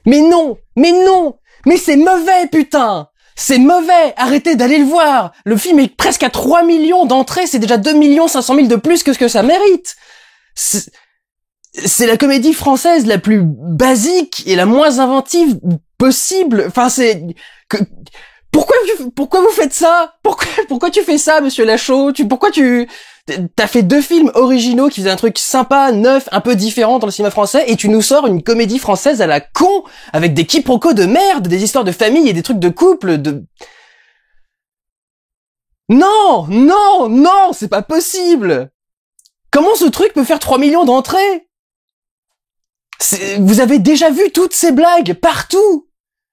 Mais non! Mais non! Mais c'est mauvais, putain! C'est mauvais! Arrêtez d'aller le voir! Le film est presque à 3 millions d'entrées, c'est déjà 2 500 000 de plus que ce que ça mérite! C'est la comédie française la plus basique et la moins inventive possible. Enfin, pourquoi vous faites ça? Pourquoi tu fais ça, monsieur Lachaud? T'as fait 2 films originaux qui faisaient un truc sympa, neuf, un peu différent dans le cinéma français, et tu nous sors une comédie française à la con, avec des quiproquos de merde, des histoires de famille et des trucs de couple, Non! Non! Non! C'est pas possible! Comment ce truc peut faire 3 millions d'entrées? Vous avez déjà vu toutes ces blagues, partout!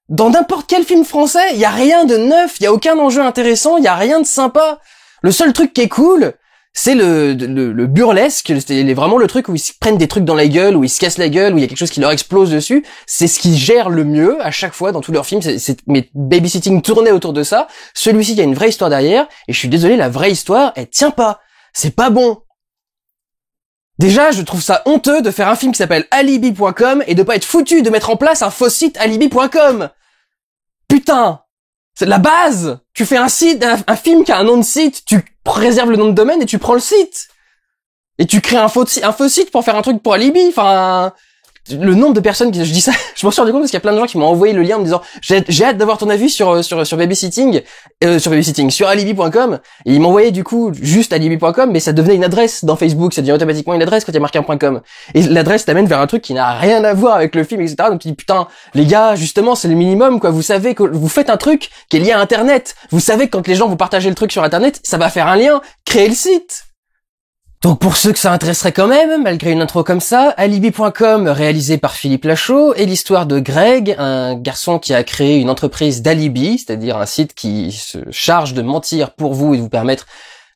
Dans n'importe quel film français, y a rien de neuf, y a aucun enjeu intéressant, y a rien de sympa. Le seul truc qui est cool, c'est le burlesque, c'est vraiment le truc où ils se prennent des trucs dans la gueule, où ils se cassent la gueule, où il y a quelque chose qui leur explose dessus. C'est ce qu'ils gèrent le mieux à chaque fois dans tous leurs films. Mais Babysitting tournait autour de ça. Celui-ci, il y a une vraie histoire derrière. Et je suis désolé, la vraie histoire, elle tient pas. C'est pas bon. Déjà, je trouve ça honteux de faire un film qui s'appelle Alibi.com et de pas être foutu de mettre en place un faux site Alibi.com. Putain! C'est de la base! Tu fais un film qui a un nom de site, tu réserves le nom de domaine et tu prends le site! Et tu crées un faux site pour faire un truc pour Alibi, enfin... Le nombre de personnes je dis ça, je m'en suis rendu compte parce qu'il y a plein de gens qui m'ont envoyé le lien en me disant j'ai hâte d'avoir ton avis sur Babysitting, sur Alibi.com, et ils m'envoyaient du coup juste Alibi.com, mais ça devenait une adresse dans Facebook, ça devient automatiquement une adresse quand il y a marqué un .com, et l'adresse t'amène vers un truc qui n'a rien à voir avec le film, etc. Donc tu dis putain, les gars, justement c'est le minimum quoi, vous savez que vous faites un truc qui est lié à Internet, vous savez que quand les gens vous partagez le truc sur Internet, ça va faire un lien, créez le site. Donc pour ceux que ça intéresserait quand même, malgré une intro comme ça, Alibi.com réalisé par Philippe Lachaud est l'histoire de Greg, un garçon qui a créé une entreprise d'alibi, c'est-à-dire un site qui se charge de mentir pour vous et de vous permettre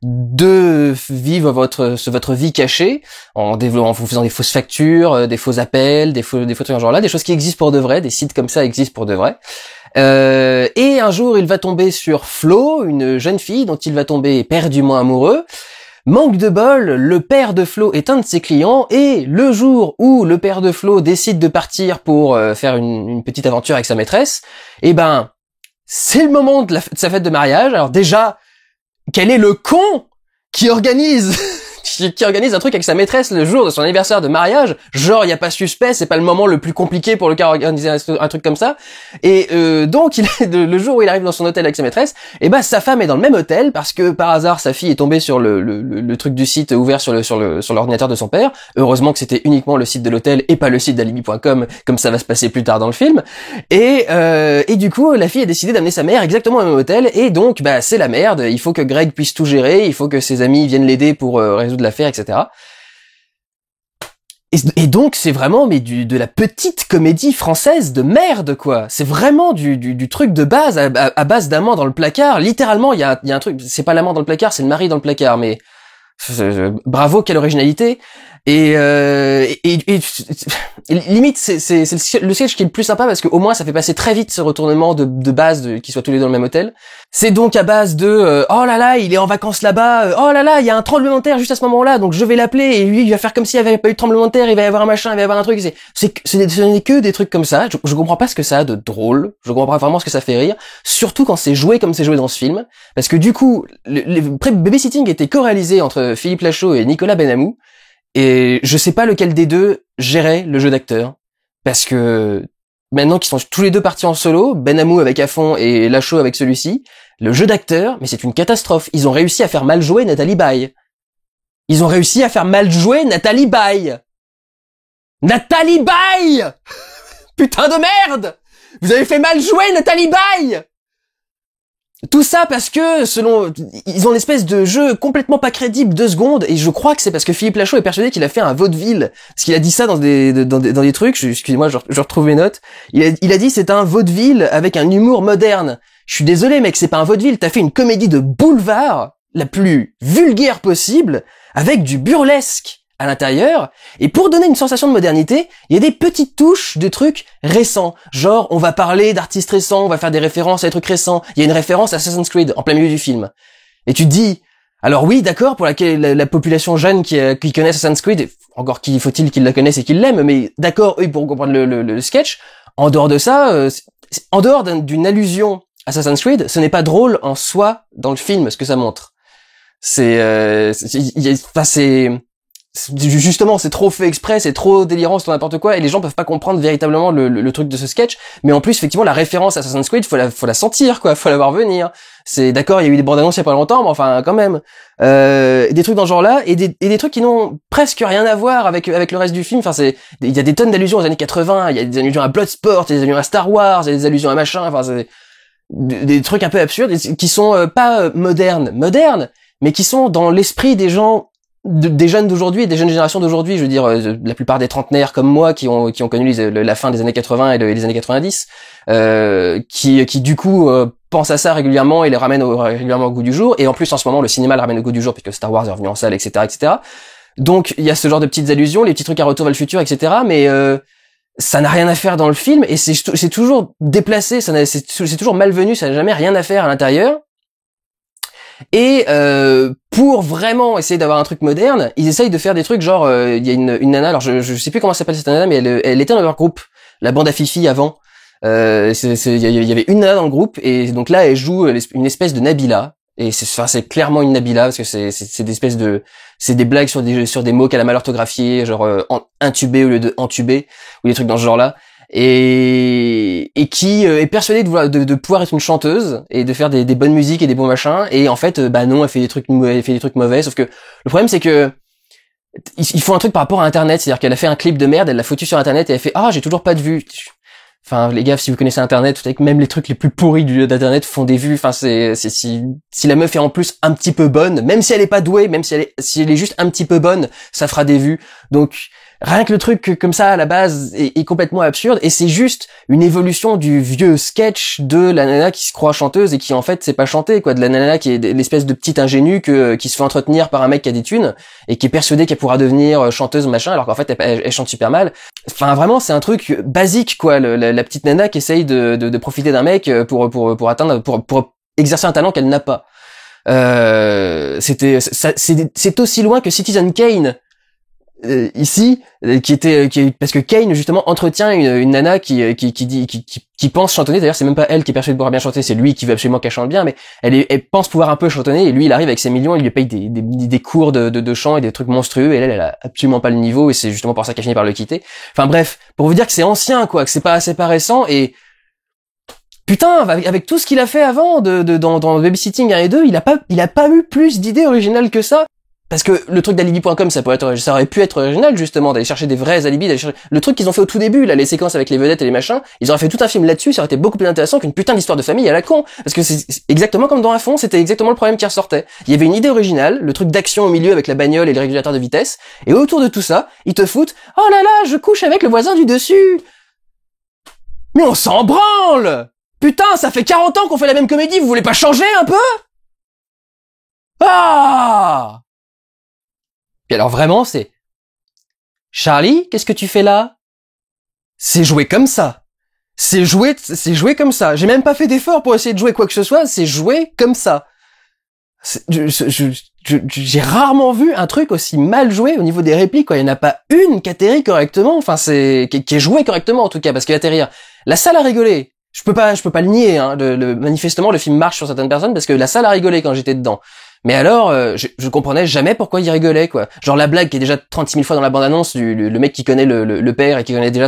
de vivre votre vie cachée en vous faisant des fausses factures, des faux appels, des faux trucs dans ce genre-là, des choses qui existent pour de vrai, des sites comme ça existent pour de vrai. Et un jour, il va tomber sur Flo, une jeune fille dont il va tomber éperdument amoureux. Manque de bol, le père de Flo est un de ses clients et le jour où le père de Flo décide de partir pour faire une petite aventure avec sa maîtresse, eh ben, c'est le moment de sa fête de mariage. Alors déjà, quel est le con qui organise un truc avec sa maîtresse le jour de son anniversaire de mariage? Genre, il y a pas suspect, c'est pas le moment le plus compliqué pour le cas d'organiser un truc comme ça. Et donc, le jour où il arrive dans son hôtel avec sa maîtresse, et ben sa femme est dans le même hôtel parce que par hasard sa fille est tombée sur le truc du site ouvert sur l'ordinateur de son père. Heureusement que c'était uniquement le site de l'hôtel et pas le site d'alibi.com comme ça va se passer plus tard dans le film. Et du coup, la fille a décidé d'amener sa mère exactement au même hôtel et donc bah c'est la merde. Il faut que Greg puisse tout gérer, il faut que ses amis viennent l'aider pour résoudre l'affaire, etc. Et donc c'est vraiment de la petite comédie française de merde quoi. C'est vraiment du truc de base à base d'amant dans le placard. Littéralement il y a un truc, c'est pas l'amant dans le placard, c'est le mari dans le placard. Mais bravo, quelle originalité. Et limite c'est le sketch qui est le plus sympa parce que au moins ça fait passer très vite ce retournement de base qu'ils soient tous les deux dans le même hôtel. C'est donc à base de oh là là, il est en vacances là-bas, oh là là, il y a un tremblement de terre juste à ce moment-là, donc je vais l'appeler et lui il va faire comme s'il n'y avait pas eu de tremblement de terre, il va y avoir un machin, il va y avoir un truc, ce n'est que des trucs comme ça. Je comprends pas ce que ça a de drôle, je comprends pas vraiment ce que ça fait rire, surtout quand c'est joué comme c'est joué dans ce film, parce que du coup Babysitting était co-réalisé entre Philippe Lachaud et Nicolas Benamou. Et je sais pas lequel des deux gérait le jeu d'acteur. Parce que maintenant qu'ils sont tous les deux partis en solo, Benamou avec Affon et Lachaud avec celui-ci, le jeu d'acteur, mais c'est une catastrophe. Ils ont réussi à faire mal jouer Nathalie Baye. Nathalie Baye Putain de merde! Vous avez fait mal jouer Nathalie Baye! Tout ça parce que, ils ont une espèce de jeu complètement pas crédible 2 secondes, et je crois que c'est parce que Philippe Lachaud est persuadé qu'il a fait un vaudeville. Parce qu'il a dit ça dans des trucs, excusez-moi, je retrouve mes notes. Il a dit c'est un vaudeville avec un humour moderne. Je suis désolé mec, c'est pas un vaudeville, t'as fait une comédie de boulevard, la plus vulgaire possible, avec du burlesque à l'intérieur, et pour donner une sensation de modernité, il y a des petites touches de trucs récents, genre on va parler d'artistes récents, on va faire des références à des trucs récents, il y a une référence à Assassin's Creed en plein milieu du film, et tu te dis, alors oui d'accord, pour la population jeune qui connaît Assassin's Creed, encore faut-il qu'ils la connaissent et qu'ils l'aiment, mais d'accord, eux pour comprendre le sketch, En dehors de ça, en dehors d'une allusion Assassin's Creed, ce n'est pas drôle en soi dans le film ce que ça montre. Justement, c'est trop fait exprès, c'est trop délirant, c'est trop n'importe quoi, et les gens peuvent pas comprendre véritablement le truc de ce sketch. Mais en plus, effectivement, la référence à Assassin's Creed, faut la sentir, quoi, faut la voir venir. C'est d'accord, il y a eu des bandes annonces il y a pas longtemps, mais enfin, quand même. Des trucs dans ce genre-là, et des trucs qui n'ont presque rien à voir avec le reste du film. Enfin, il y a des tonnes d'allusions aux années 80, il y a des allusions à Bloodsport, il y a des allusions à Star Wars, il y a des allusions à machin, enfin, c'est des trucs un peu absurdes, qui sont pas modernes, mais qui sont dans l'esprit des gens, des jeunes d'aujourd'hui et des jeunes générations d'aujourd'hui. Je veux dire, la plupart des trentenaires comme moi qui ont connu la fin des années 80 et les années 90, qui du coup pensent à ça régulièrement et les ramènent régulièrement au goût du jour. Et en plus, en ce moment, le cinéma le ramène au goût du jour puisque Star Wars est revenu en salle, etc., etc. Donc, il y a ce genre de petites allusions, les petits trucs à Retour vers le futur, etc. Mais ça n'a rien à faire dans le film et c'est toujours déplacé, c'est toujours malvenu, ça n'a jamais rien à faire à l'intérieur. Et pour vraiment essayer d'avoir un truc moderne, ils essayent de faire des trucs genre il y a une nana, alors je sais plus comment s'appelle cette nana, mais elle était dans leur groupe, la bande à Fifi avant. Il y avait une nana dans le groupe et donc là elle joue une espèce de Nabila et c'est clairement une Nabila parce que c'est des espèces de c'est des blagues sur des mots qu'elle a mal orthographiés, genre intubé au lieu de entubé ou des trucs dans ce genre-là. Et qui est persuadée de pouvoir être une chanteuse et de faire des bonnes musiques et des bons machins, et en fait bah non, elle fait des trucs mauvais. Sauf que le problème c'est que ils font un truc par rapport à internet, c'est-à-dire qu'elle a fait un clip de merde, elle l'a foutu sur internet et elle fait j'ai toujours pas de vues. Enfin les gars, si vous connaissez internet, vous savez que même les trucs les plus pourris d'internet font des vues. Enfin si la meuf est en plus un petit peu bonne, même si elle est pas douée, même si elle est juste un petit peu bonne, ça fera des vues. Donc rien que le truc comme ça à la base est complètement absurde, et c'est juste une évolution du vieux sketch de la nana qui se croit chanteuse et qui en fait c'est pas chanter quoi, de la nana qui est l'espèce de petite ingénue qui se fait entretenir par un mec qui a des thunes et qui est persuadée qu'elle pourra devenir chanteuse machin alors qu'en fait elle chante super mal. Enfin vraiment c'est un truc basique quoi, la petite nana qui essaye de profiter d'un mec pour atteindre pour exercer un talent qu'elle n'a pas. C'est aussi loin que Citizen Kane. Ici, parce que Kane justement entretient une nana qui pense chantonner. D'ailleurs, c'est même pas elle qui est persuadée de pouvoir bien chanter, c'est lui qui veut absolument qu'elle chante bien. Mais elle pense pouvoir un peu chantonner, et lui, il arrive avec ses millions, il lui paye des cours de chant et des trucs monstrueux. Et elle a absolument pas le niveau, et c'est justement pour ça qu'elle finit par le quitter. Enfin bref, pour vous dire que c'est ancien, quoi, que c'est pas récent. Et putain, avec tout ce qu'il a fait avant dans Babysitting 1 et 2, il a pas eu plus d'idées originales que ça. Parce que le truc d'alibi.com, ça aurait pu être original, justement, d'aller chercher des vrais alibis, le truc qu'ils ont fait au tout début, là, les séquences avec les vedettes et les machins, ils auraient fait tout un film là-dessus, ça aurait été beaucoup plus intéressant qu'une putain d'histoire de famille à la con. Parce que c'est exactement comme dans un fond, c'était exactement le problème qui ressortait. Il y avait une idée originale, le truc d'action au milieu avec la bagnole et le régulateur de vitesse, et autour de tout ça, ils te foutent, oh là là, je couche avec le voisin du dessus. Mais on s'en branle! Putain, ça fait 40 ans qu'on fait la même comédie, vous voulez pas changer un peu? Ah! Et alors vraiment, c'est Charlie, qu'est-ce que tu fais là? C'est joué comme ça. C'est joué comme ça. J'ai même pas fait d'effort pour essayer de jouer quoi que ce soit, c'est joué comme ça. J'ai rarement vu un truc aussi mal joué au niveau des répliques, quoi. Il n'y en a pas une qui atterrit correctement, enfin qui est joué correctement en tout cas, parce qu'il atterrir. La salle a rigolé. Je peux pas le nier, hein. Manifestement, le film marche sur certaines personnes parce que la salle a rigolé quand j'étais dedans. Mais alors, je comprenais jamais pourquoi il rigolait, quoi. Genre la blague qui est déjà 36 000 fois dans la bande-annonce, le mec qui connaît le père et qui connaît déjà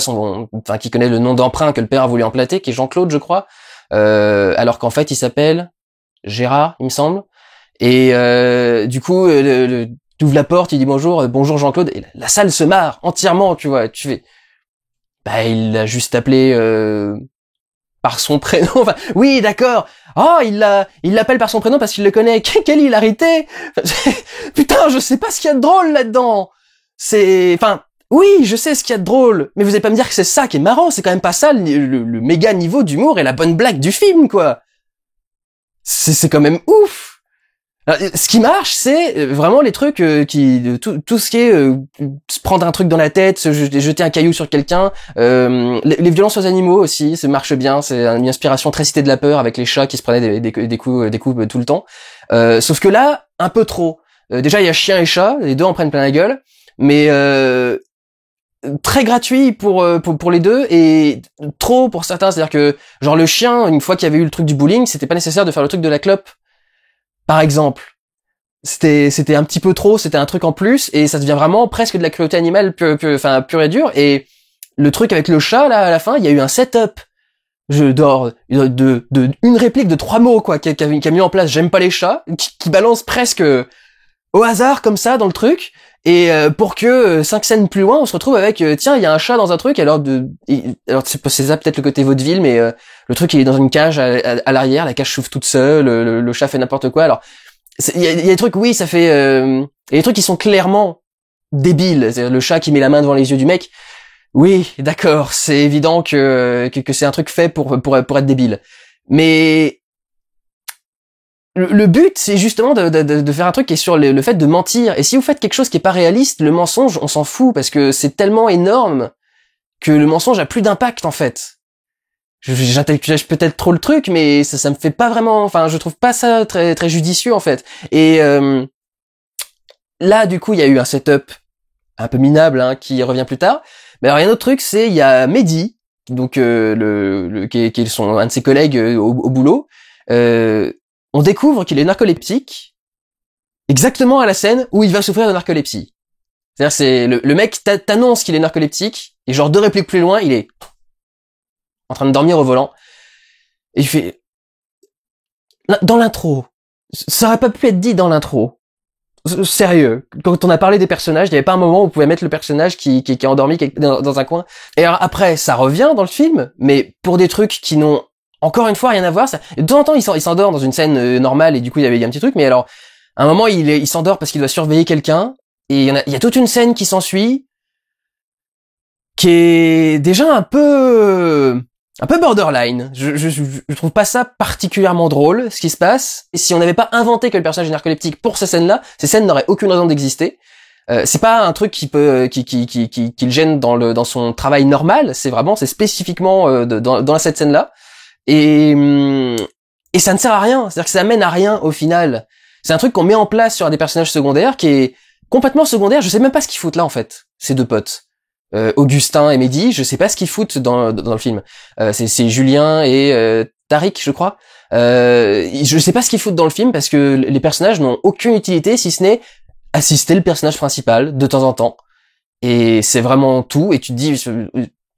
qui connaît le nom d'emprunt que le père a voulu emprunter, qui est Jean-Claude, je crois. Alors qu'en fait, il s'appelle Gérard, il me semble. Et du coup, tu ouvres la porte, il dit bonjour Jean-Claude, et la salle se marre entièrement, tu vois. Tu fais, il l'a juste appelé par son prénom. Enfin, oui, d'accord. Oh, il l'appelle par son prénom parce qu'il le connaît. Quelle hilarité! Putain, je sais pas ce qu'il y a de drôle là-dedans. Oui, je sais ce qu'il y a de drôle, mais vous allez pas me dire que c'est ça qui est marrant. C'est quand même pas ça le méga niveau d'humour et la bonne blague du film, quoi. C'est quand même ouf. Alors, ce qui marche, c'est vraiment les trucs tout ce qui est se prendre un truc dans la tête, jeter un caillou sur quelqu'un, les violences aux animaux aussi, ça marche bien, c'est une inspiration très Cité de la peur avec les chats qui se prenaient des coups tout le temps. Sauf que là, un peu trop. Déjà il y a chien et chat, les deux en prennent plein la gueule, mais très gratuit pour les deux et trop pour certains. C'est-à-dire que genre le chien, une fois qu'il y avait eu le truc du bowling, c'était pas nécessaire de faire le truc de la clope, par exemple. C'était un petit peu trop, c'était un truc en plus et ça devient vraiment presque de la cruauté animale pure et dure. Et le truc avec le chat là à la fin, il y a eu un setup de une réplique de 3 mots quoi qui a mis en place j'aime pas les chats qui balance presque au hasard comme ça dans le truc et pour que 5 scènes plus loin on se retrouve avec tiens il y a un chat dans un truc alors c'est ça peut-être le côté vaudeville mais le truc il est dans une cage à l'arrière, la cage s'ouvre toute seule, le chat fait n'importe quoi. Alors il y a des trucs oui ça fait il y a des trucs qui sont clairement débiles, c'est le chat qui met la main devant les yeux du mec. Oui, d'accord, c'est évident que c'est un truc fait pour être débile. Mais le but, c'est justement de faire un truc qui est sur le fait de mentir. Et si vous faites quelque chose qui est pas réaliste, le mensonge, on s'en fout parce que c'est tellement énorme que le mensonge a plus d'impact en fait. J'intellectualise peut-être trop le truc, mais ça me fait pas vraiment. Enfin, je trouve pas ça très très judicieux en fait. Et là, du coup, il y a eu un setup un peu minable hein, qui revient plus tard. Mais alors il y a un autre truc, c'est il y a Mehdi, donc qui est un de ses collègues au boulot. On découvre qu'il est narcoleptique exactement à la scène où il va souffrir de narcolepsie. C'est-à-dire c'est le mec t'annonce qu'il est narcoleptique et genre 2 répliques plus loin, il est en train de dormir au volant. Et il fait dans l'intro. Ça aurait pas pu être dit dans l'intro. Sérieux, quand on a parlé des personnages, il n'y avait pas un moment où on pouvait mettre le personnage qui est endormi dans un coin. Et alors après, ça revient dans le film, mais pour des trucs qui n'ont encore une fois rien à voir. De temps en temps, il s'endort dans une scène normale et du coup il y a un petit truc. Mais alors, à un moment, il s'endort parce qu'il doit surveiller quelqu'un et il y a toute une scène qui s'ensuit qui est déjà un peu borderline. Je trouve pas ça particulièrement drôle, ce qui se passe. Et si on n'avait pas inventé que le personnage est narcoleptique pour ces scènes-là, ces scènes n'auraient aucune raison d'exister. C'est pas un truc qui le gêne dans son travail normal. C'est spécifiquement dans cette scène-là. Et ça ne sert à rien. C'est-à-dire que ça mène à rien au final. C'est un truc qu'on met en place sur des personnages secondaires qui est complètement secondaire. Je sais même pas ce qu'ils foutent là en fait, ces 2 potes. Augustin et Mehdi, je sais pas ce qu'ils foutent dans le film. C'est Julien et Tariq, je crois. Je sais pas ce qu'ils foutent dans le film parce que les personnages n'ont aucune utilité si ce n'est assister le personnage principal de temps en temps. Et c'est vraiment tout. Et tu te dis,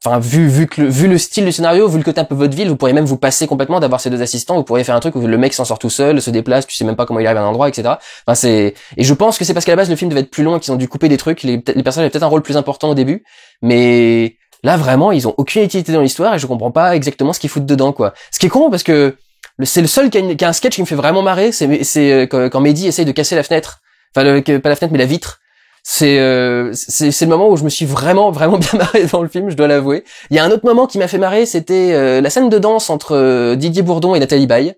enfin vu le style du scénario, vu le côté un peu vaudeville, vous pourriez même vous passer complètement d'avoir ces 2 assistants. Vous pourriez faire un truc où le mec s'en sort tout seul, se déplace, tu sais même pas comment il arrive à un endroit, etc. Enfin et je pense que c'est parce qu'à la base le film devait être plus long et qu'ils ont dû couper des trucs. Les personnages avaient peut-être un rôle plus important au début, mais là vraiment ils ont aucune utilité dans l'histoire et je comprends pas exactement ce qu'ils foutent dedans quoi. Ce qui est con parce que c'est le seul qui a un sketch qui me fait vraiment marrer, c'est quand Mehdi essaye de casser la fenêtre, enfin pas la fenêtre mais la vitre. C'est le moment où je me suis vraiment bien marré dans le film, je dois l'avouer. Il y a un autre moment qui m'a fait marrer, c'était la scène de danse entre Didier Bourdon et Nathalie Baye,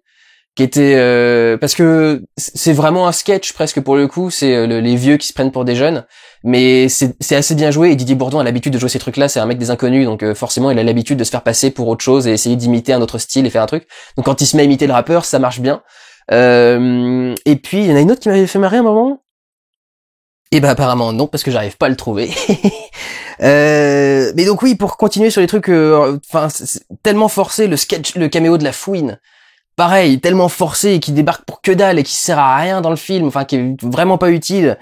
qui était parce que c'est vraiment un sketch presque pour le coup, c'est les vieux qui se prennent pour des jeunes, mais c'est assez bien joué et Didier Bourdon a l'habitude de jouer ces trucs-là, c'est un mec des Inconnus, donc forcément il a l'habitude de se faire passer pour autre chose et essayer d'imiter un autre style et faire un truc. Donc quand il se met à imiter le rappeur, ça marche bien. Et puis il y en a une autre qui m'avait fait marrer à un moment. Et ben apparemment non parce que j'arrive pas à le trouver. Mais donc oui, pour continuer sur les trucs, c'est tellement forcé le sketch, le caméo de la Fouine, pareil, tellement forcé et qui débarque pour que dalle et qui sert à rien dans le film, enfin qui est vraiment pas utile.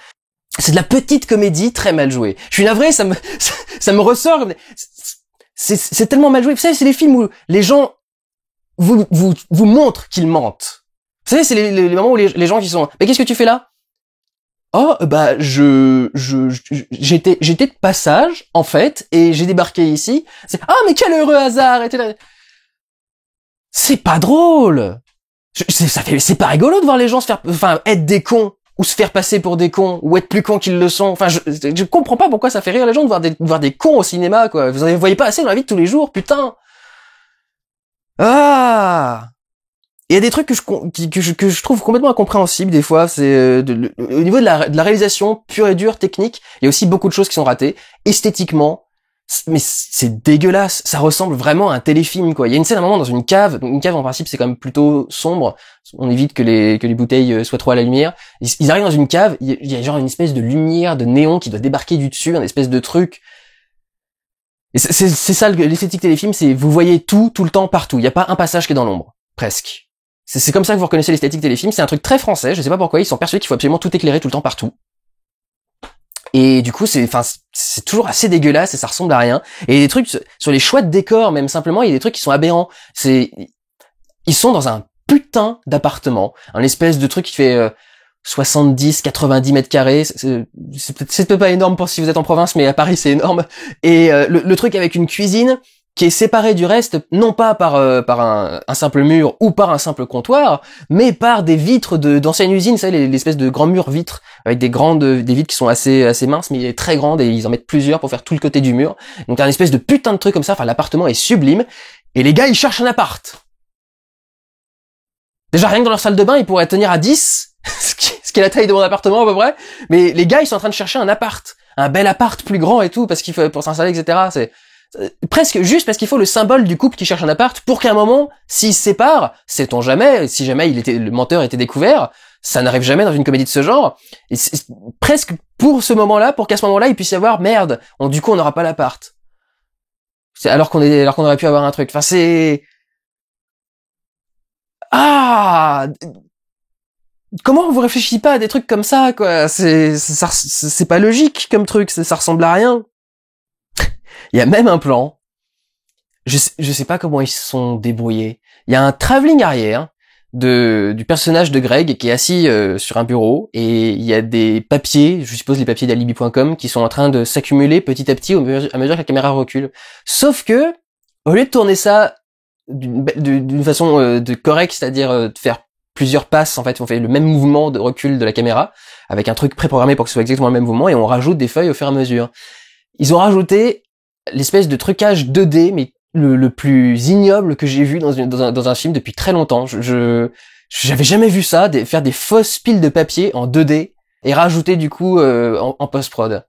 C'est de la petite comédie très mal jouée. Je suis navré, ça me ressort. C'est tellement mal joué. Vous savez, c'est les films où les gens vous montrent qu'ils mentent. Vous savez, c'est les moments où les gens qui sont. Mais qu'est-ce que tu fais là? Oh bah j'étais de passage en fait et j'ai débarqué ici. Mais quel heureux hasard était là. C'est pas drôle. C'est pas rigolo de voir les gens être des cons ou se faire passer pour des cons ou être plus cons qu'ils le sont. Enfin je comprends pas pourquoi ça fait rire les gens de voir des cons au cinéma quoi. Vous en voyez pas assez dans la vie de tous les jours, putain. Ah. Il y a des trucs que je trouve complètement incompréhensibles des fois, c'est au niveau de la réalisation pure et dure technique, il y a aussi beaucoup de choses qui sont ratées esthétiquement, mais c'est dégueulasse, ça ressemble vraiment à un téléfilm quoi. Il y a une scène à un moment dans une cave en principe c'est quand même plutôt sombre, on évite que les bouteilles soient trop à la lumière. Ils arrivent dans une cave, il y a genre une espèce de lumière de néon qui doit débarquer du dessus, un espèce de truc Et c'est ça l'esthétique téléfilm, c'est vous voyez tout le temps, partout. Il y a pas un passage qui est dans l'ombre, presque. C'est comme ça que vous reconnaissez l'esthétique téléfilm. C'est un truc très français. Je sais pas pourquoi ils sont persuadés qu'il faut absolument tout éclairer tout le temps, partout. Et du coup, c'est toujours assez dégueulasse et ça ressemble à rien. Et des trucs sur les choix de décors, même simplement, il y a des trucs qui sont aberrants. Ils sont dans un putain d'appartement, un espèce de truc qui fait 70, 90 mètres carrés. C'est peut-être pas énorme pour si vous êtes en province, mais à Paris c'est énorme. Et le truc avec une cuisine qui est séparée du reste, non pas par un simple mur ou par un simple comptoir, mais par des vitres d'anciennes usines, vous savez, l'espèce de grands murs vitres avec des vitres qui sont assez minces, mais très grandes, et ils en mettent plusieurs pour faire tout le côté du mur. Donc t'as un espèce de putain de truc comme ça. Enfin, l'appartement est sublime. Et les gars, ils cherchent un appart. Déjà, rien que dans leur salle de bain, ils pourraient tenir à 10, ce qui est la taille de mon appartement à peu près. Mais les gars, ils sont en train de chercher un appart, un bel appart plus grand et tout, parce qu'il faut pour s'installer, etc. C'est presque juste parce qu'il faut le symbole du couple qui cherche un appart pour qu'à un moment, s'ils se séparent, sait-on jamais, si jamais le menteur était découvert, ça n'arrive jamais dans une comédie de ce genre. Et c'est presque pour ce moment-là, pour qu'à ce moment-là, il puisse y avoir merde. Du coup, on n'aura pas l'appart. Alors qu'on aurait pu avoir un truc. Enfin, c'est comment vous réfléchissez pas à des trucs comme ça, quoi? C'est pas logique comme truc, ça ressemble à rien. Il y a même un plan. Je sais pas comment ils se sont débrouillés. Il y a un travelling arrière du personnage de Greg qui est assis sur un bureau, et il y a des papiers, je suppose les papiers d'alibi.com, qui sont en train de s'accumuler petit à petit à mesure que la caméra recule. Sauf que, au lieu de tourner ça d'une façon correcte, c'est-à-dire de faire plusieurs passes, en fait, on fait le même mouvement de recul de la caméra, avec un truc préprogrammé pour que ce soit exactement le même mouvement, et on rajoute des feuilles au fur et à mesure. Ils ont rajouté l'espèce de trucage 2D, mais le plus ignoble que j'ai vu dans un film depuis très longtemps. J'avais jamais vu ça, faire des fausses piles de papier en 2D, et rajouter du coup en post-prod.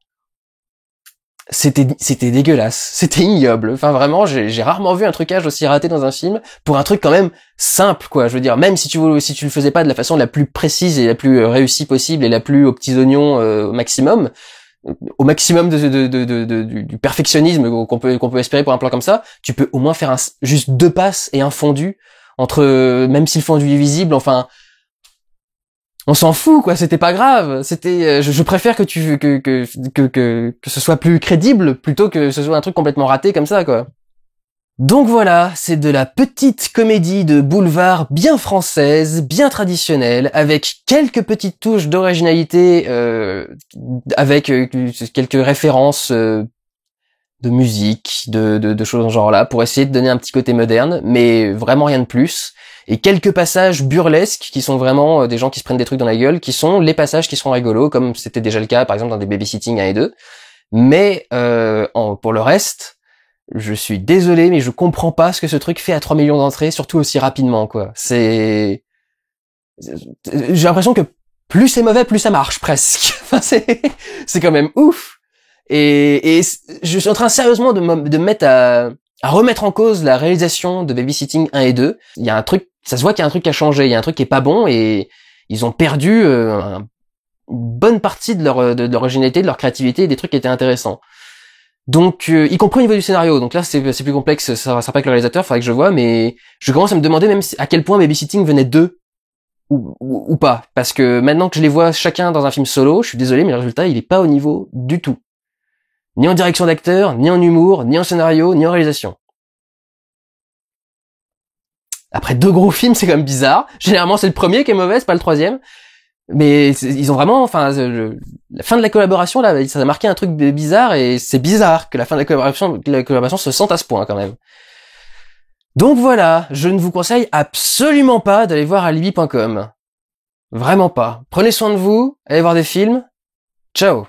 C'était dégueulasse, c'était ignoble. Enfin vraiment, j'ai rarement vu un trucage aussi raté dans un film pour un truc quand même simple, quoi. Je veux dire, même si tu le faisais pas de la façon la plus précise et la plus réussie possible et la plus aux petits oignons au maximum du perfectionnisme qu'on peut espérer pour un plan comme ça, tu peux au moins faire juste 2 passes et un fondu entre, même si le fondu est visible, enfin, on s'en fout, quoi, c'était pas grave, c'était, je préfère que ce soit plus crédible plutôt que ce soit un truc complètement raté comme ça, quoi. Donc voilà, c'est de la petite comédie de boulevard bien française, bien traditionnelle, avec quelques petites touches d'originalité, avec quelques références de musique, de choses dans ce genre-là, pour essayer de donner un petit côté moderne, mais vraiment rien de plus. Et quelques passages burlesques qui sont vraiment des gens qui se prennent des trucs dans la gueule, qui sont les passages qui sont rigolos, comme c'était déjà le cas par exemple dans des Babysitting 1 et 2. Mais pour le reste, je suis désolé, mais je comprends pas ce que ce truc fait à 3 millions d'entrées, surtout aussi rapidement, quoi. J'ai l'impression que plus c'est mauvais, plus ça marche, presque. Enfin, c'est quand même ouf. Et je suis en train sérieusement de me mettre à remettre en cause la réalisation de Babysitting 1 et 2. Il y a un truc, ça se voit qu'il y a un truc qui a changé, il y a un truc qui est pas bon, et ils ont perdu une bonne partie de leur originalité, de leur créativité, et des trucs qui étaient intéressants. Donc, y compris au niveau du scénario. Donc là, c'est plus complexe, ça sera pas que le réalisateur, faudrait que je vois, mais je commence à me demander même à quel point Babysitting venait d'eux, ou pas. Parce que maintenant que je les vois chacun dans un film solo, je suis désolé, mais le résultat, il est pas au niveau du tout. Ni en direction d'acteur, ni en humour, ni en scénario, ni en réalisation. Après 2 gros films, c'est quand même bizarre. Généralement, c'est le premier qui est mauvais, c'est pas le troisième. Mais ils ont vraiment, enfin, la fin de la collaboration, là, ça a marqué un truc bizarre, et c'est bizarre que la fin de la collaboration se sente à ce point, quand même. Donc voilà, je ne vous conseille absolument pas d'aller voir alibi.com. Vraiment pas. Prenez soin de vous, allez voir des films. Ciao.